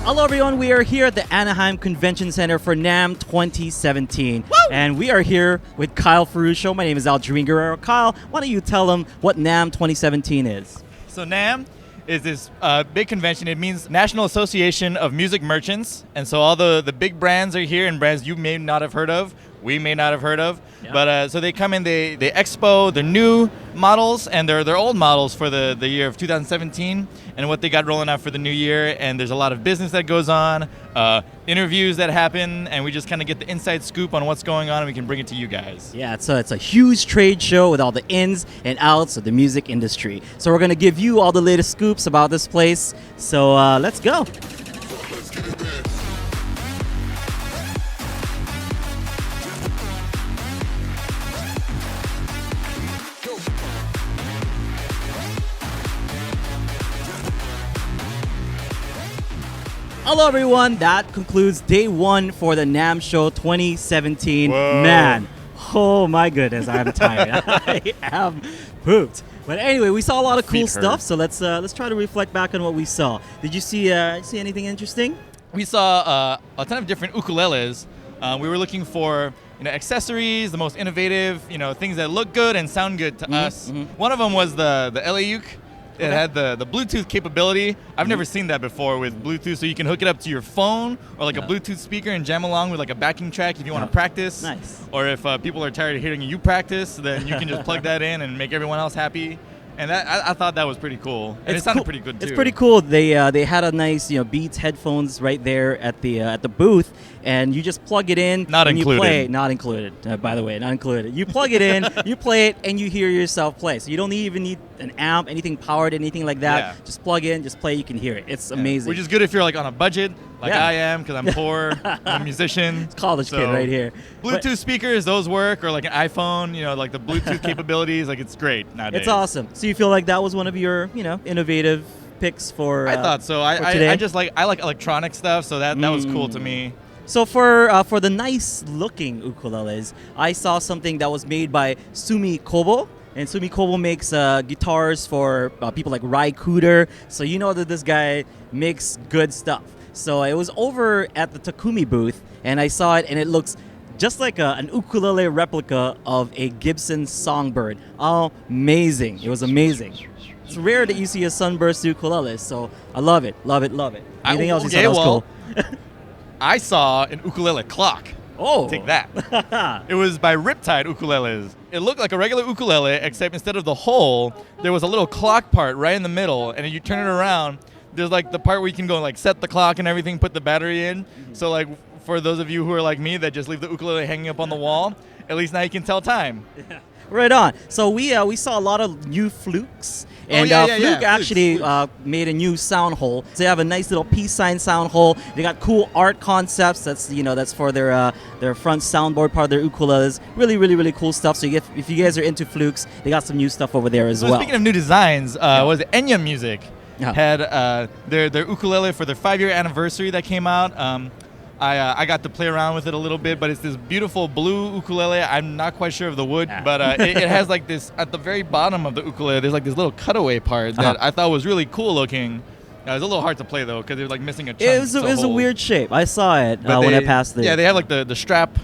Hello everyone, we are here at the Anaheim Convention Center for NAMM 2017. Woo! And we are here with Kyle Ferruccio. My name is Aldrine Guerrero. Kyle, why don't you tell them what NAMM 2017 is? So NAMM is this big convention. It means National Association of Music Merchants. And so all the big brands are here, and brands you may not have heard of, we may not have heard of. Yeah. But so they come in, they expo their new models and their old models for the year of 2017 and what they got rolling out for the new year. And there's a lot of business that goes on, interviews that happen, and we just kind of get the inside scoop on what's going on, and we can bring it to you guys. Yeah, it's a huge trade show with all the ins and outs of the music industry. So we're going to give you all the latest scoops about this place. So let's go. Hello everyone, that concludes day one for the NAMM Show 2017. Whoa. Man, oh my goodness, I'm tired. I am pooped. But anyway, we saw a lot of cool stuff, so let's try to reflect back on what we saw. Did you see anything interesting? We saw a ton of different ukuleles. We were looking for accessories, the most innovative, things that look good and sound good to us. Mm-hmm. One of them was the Eleuke. It had the Bluetooth capability. I've never seen that before with Bluetooth, so you can hook it up to your phone or like a Bluetooth speaker and jam along with like a backing track if you want to practice. Nice. Or if people are tired of hearing you practice, then you can just plug that in and make everyone else happy. And I thought that was pretty cool. And it sounded pretty good too. It's pretty cool. They had a nice Beats headphones right there at the booth, and you just plug it in. Not and included. You play. Not included. By the way, not included. You plug it in, you play it, and you hear yourself play. So you don't even need an amp, anything powered, anything like that. Yeah. Just plug in, just play. You can hear it. It's amazing. Which is good if you're like on a budget, like I am, because I'm poor. I'm a musician. It's college kid right here. Bluetooth speakers, those work, or like an iPhone. Like the Bluetooth capabilities. Like it's great nowadays. It's awesome. So you feel like that was one of your innovative picks for? I thought so. I just like electronic stuff, so that was cool to me. So for the nice looking ukuleles, I saw something that was made by Sumi Kobo. And Sumi Kobo makes guitars for people like Rai Cooder. So you know that this guy makes good stuff. So it was over at the Takumi booth, and I saw it, and it looks just like an ukulele replica of a Gibson Songbird. Amazing. It was amazing. It's rare that you see a Sunburst ukulele, so I love it, love it, love it. Anything else you saw that was cool? I saw an ukulele clock. Oh. Take that. It was by Riptide Ukuleles. It looked like a regular ukulele, except instead of the hole, there was a little clock part right in the middle, and if you turn it around, there's like the part where you can go like set the clock and everything, put the battery in. Mm-hmm. So like for those of you who are like me that just leave the ukulele hanging up on the wall, at least now you can tell time. Yeah. Right on. So we saw a lot of new Flukes. And Fluke actually made a new sound hole. So they have a nice little peace sign sound hole. They got cool art concepts. That's for their front soundboard part of their ukuleles. Really, really, really cool stuff. So if you guys are into Flukes, they got some new stuff over there as well. Speaking of new designs, was it Enya Music had their ukulele for their 5-year anniversary that came out. I got to play around with it a little bit, but it's this beautiful blue ukulele. I'm not quite sure of the wood, but it has like this, at the very bottom of the ukulele, there's like this little cutaway part that I thought was really cool looking. It was a little hard to play though, because they're like missing a chunk. It was a weird shape. I saw it when I passed it. Yeah, they have like the strap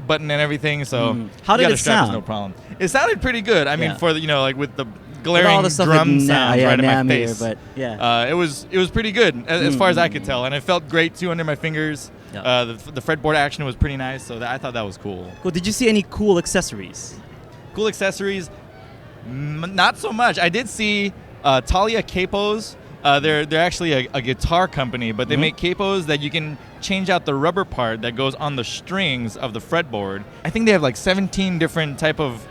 button and everything, so how did it sound? No problem. It sounded pretty good. I mean, for the, like with the glaring drum sounds right in my face. But it was pretty good as far as I could tell, and it felt great too under my fingers. Yeah. The fretboard action was pretty nice, so I thought that was cool. Cool. Did you see any cool accessories? Cool accessories? Not so much. I did see Thalia Capos. They're actually a guitar company, but they make capos that you can change out the rubber part that goes on the strings of the fretboard. I think they have like 17 different type of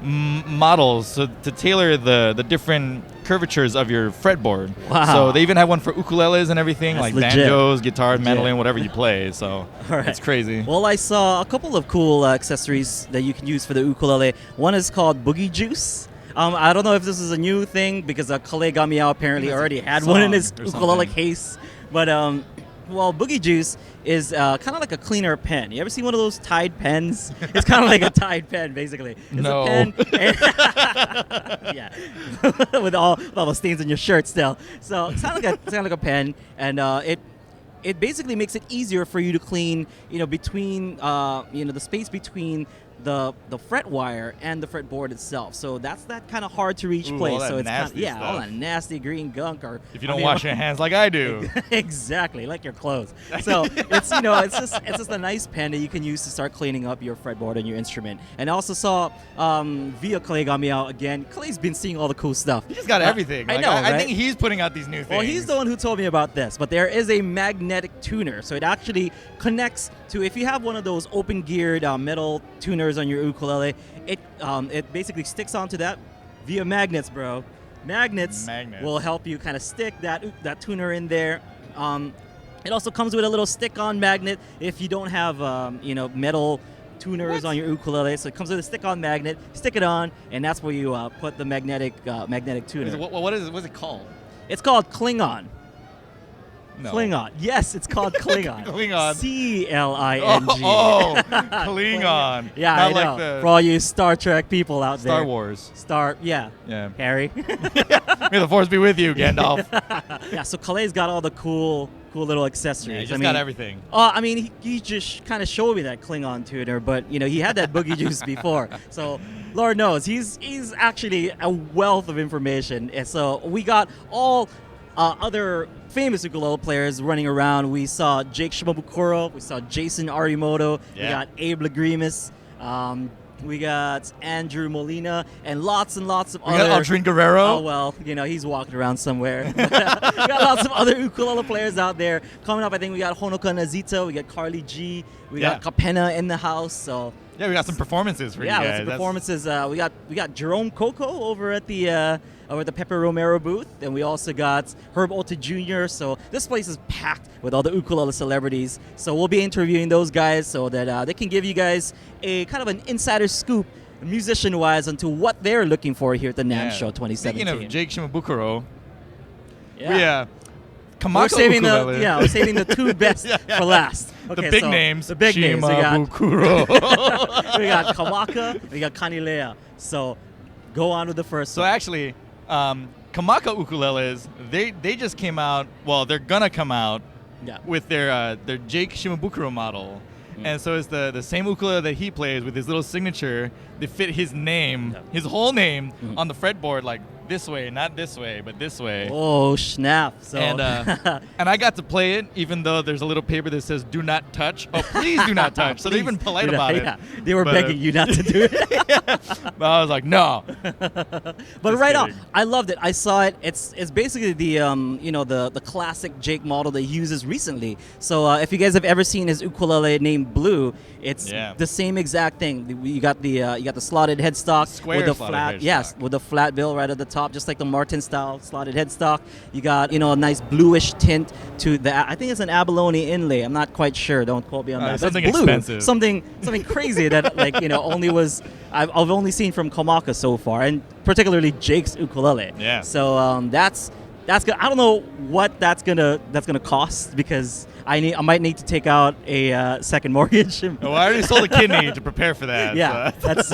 models to tailor the different curvatures of your fretboard. Wow. So they even have one for ukuleles and everything. That's like legit. banjos, guitars, mandolin, whatever you play. So it's crazy. Well, I saw a couple of cool accessories that you can use for the ukulele. One is called Boogie Juice. I don't know if this is a new thing because Kalei Gamiao apparently already had one in his ukulele case. But Well, Boogie Juice is kind of like a cleaner pen. You ever see one of those Tide pens? It's kind of like a Tide pen, basically. It's No. a pen. Yeah, with all the stains on your shirt still. So it's kind of like a pen, and it basically makes it easier for you to clean, between the space between the fret wire and the fretboard itself. So that's that kind of hard to reach place. All that So it's nasty all stuff. that nasty green gunk, or If you don't wash your hands like I do. exactly, like your clothes. So it's just a nice pen that you can use to start cleaning up your fretboard and your instrument. And I also saw via Kalei Gamiao again. Kalei's been seeing all the cool stuff. He's got everything. I Like, know, I right? think he's putting out these new things. Well, he's the one who told me about this, but there is a magnetic tuner. So it actually connects to, if you have one of those open-geared metal tuners on your ukulele, it basically sticks onto that via magnets, bro. Magnets will help you kind of stick that tuner in there. It also comes with a little stick-on magnet if you don't have metal tuners on your ukulele. So it comes with a stick-on magnet. Stick it on, and that's where you put the magnetic tuner. What is it called? It's called Klingon. No. Klingon. Yes, it's called Klingon. Klingon. C-L-I-N-G. Oh, Klingon. Yeah, Not I know. like the For all you Star Trek people out there. Star Wars. Yeah. Yeah. Harry. May the force be with you, Gandalf. Yeah, so Kalei's got all the cool little accessories. Yeah, he just got everything. He just kind of showed me that Klingon tuner, but he had that Boogie Juice before. So Lord knows he's actually a wealth of information. And so we got all other famous ukulele players running around. We saw Jake Shimabukuro, we saw Jason Arimoto, we got Abe Lagrimas, we got Andrew Molina, and lots of other. We got Aldrine Guerrero. Oh well, he's walking around somewhere. We got lots of other ukulele players out there. Coming up, I think we got Honoka and Azita, we got Carly G, we got Kapena in the house. So yeah, we got some performances for you guys. Yeah, some performances. We got Jerome Coco over at the Pepe Romero booth, and we also got Herb Ota Jr. So this place is packed with all the ukulele celebrities. So we'll be interviewing those guys so that they can give you guys a kind of an insider scoop, musician-wise, onto what they're looking for here at the NAMM Show 2017. Speaking of Jake Shimabukuro, Kamaka Ukulele. we're saving the two best for last. Okay, the big names. The big names. Shimabukuro. We got Kamaka, we got Kanile'a. So go on with the first So one. actually, Kamaka Ukuleles, they just came out. Well, they're gonna come out with their Jake Shimabukuro model. And so it's the same ukulele that he plays with his little signature. They fit his name, his whole name, on the fretboard, like this way, not this way, but this way. Oh, snap. So And I got to play it, even though there's a little paper that says "Do not touch." Oh, please do not touch. So they're even polite about it. They were begging you not to do it. But I was like, no. But right on, I loved it. I saw it. It's basically the classic Jake model that he uses recently. So if you guys have ever seen his ukulele named Blue, it's the same exact thing. You got the slotted headstock with the flat, with the flat bill right at the top, just like the Martin style slotted headstock. You got a nice bluish tint to the. I think it's an abalone inlay. I'm not quite sure. Don't quote me on that. Something That's blue. expensive. Something crazy that only was I've only seen from Kamaka so far, and particularly Jake's ukulele. Yeah. So that's good. I don't know what that's gonna cost, because I might need to take out a second mortgage. I already sold a kidney to prepare for that. Yeah, so. that's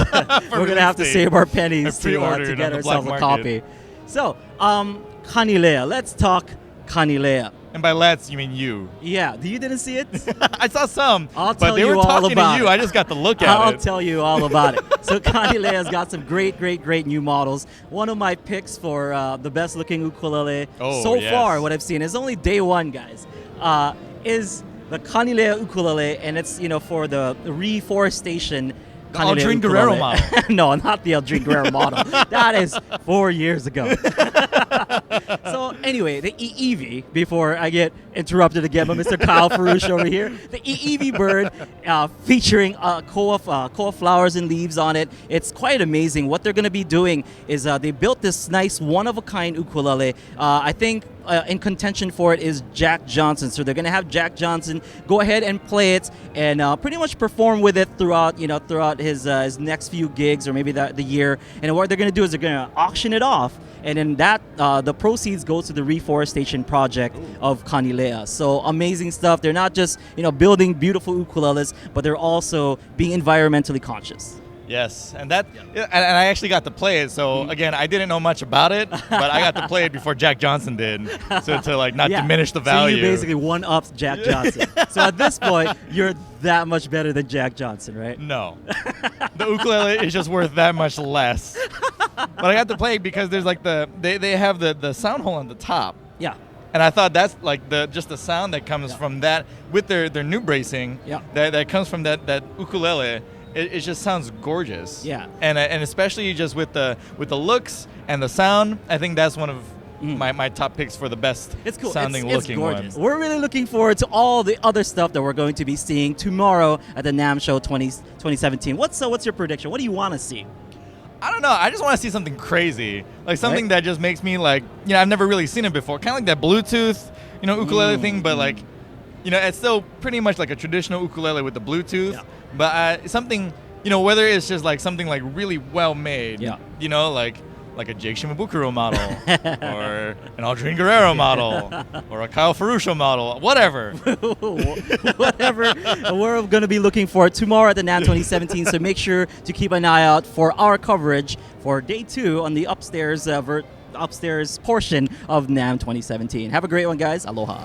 we're gonna have to save our pennies to get ourselves a market. copy. So Kanile'a, let's talk Kanile'a. And by let's, you mean you. Yeah, you didn't see it? I saw some, I'll tell but they you were all talking about to you. it. I just got to look at I'll it. tell you all about it. So Kanile'a's got some great new models. One of my picks for the best looking ukulele far, what I've seen, is only day one, guys, is the Kanile'a ukulele, and it's for the Reforestation Aldrine Guerrero model. No, not the Aldrine Guerrero model. That is 4 years ago. So anyway, the I'iwi, before I get interrupted again by Mr. Kyle Farouche over here, the I'iwi bird featuring koa flowers and leaves on it. It's quite amazing. What they're going to be doing is they built this nice one-of-a-kind ukulele. I think in contention for it is Jack Johnson. So they're going to have Jack Johnson go ahead and play it and pretty much perform with it throughout his next few gigs or maybe the year. And what they're going to do is they're going to auction it off. And then the proceeds go to the Reforestation Project of Kanile'a. So amazing stuff. They're not just building beautiful ukuleles, but they're also being environmentally conscious. Yes, and I actually got to play it. So again, I didn't know much about it, but I got to play it before Jack Johnson did, so to like not diminish the value. So you basically one-upped Jack Johnson. So at this point, you're that much better than Jack Johnson, right? No, the ukulele is just worth that much less. But I got to play it because there's like they have the sound hole on the top. Yeah. And I thought that's like just the sound that comes from that with their new bracing. Yeah. That comes from that ukulele. It just sounds gorgeous. Yeah. And especially just with the looks and the sound, I think that's one of my top picks for the best sounding looking ones. We're really looking forward to all the other stuff that we're going to be seeing tomorrow at the NAMM show 2017. What's your prediction? What do you want to see? I don't know. I just want to see something crazy, like something that just makes me like, I've never really seen it before. Kind of like that Bluetooth, ukulele thing, but like, it's still pretty much like a traditional ukulele with the Bluetooth. Yeah. But something, whether it's just like something like really well made, like a Jake Shimabukuro model, or an Aldrine Guerrero model, or a Kyle Ferruccio model, whatever. Whatever. We're going to be looking for it tomorrow at the NAMM 2017, so make sure to keep an eye out for our coverage for day 2 on the upstairs portion of NAMM 2017. Have a great one, guys. Aloha.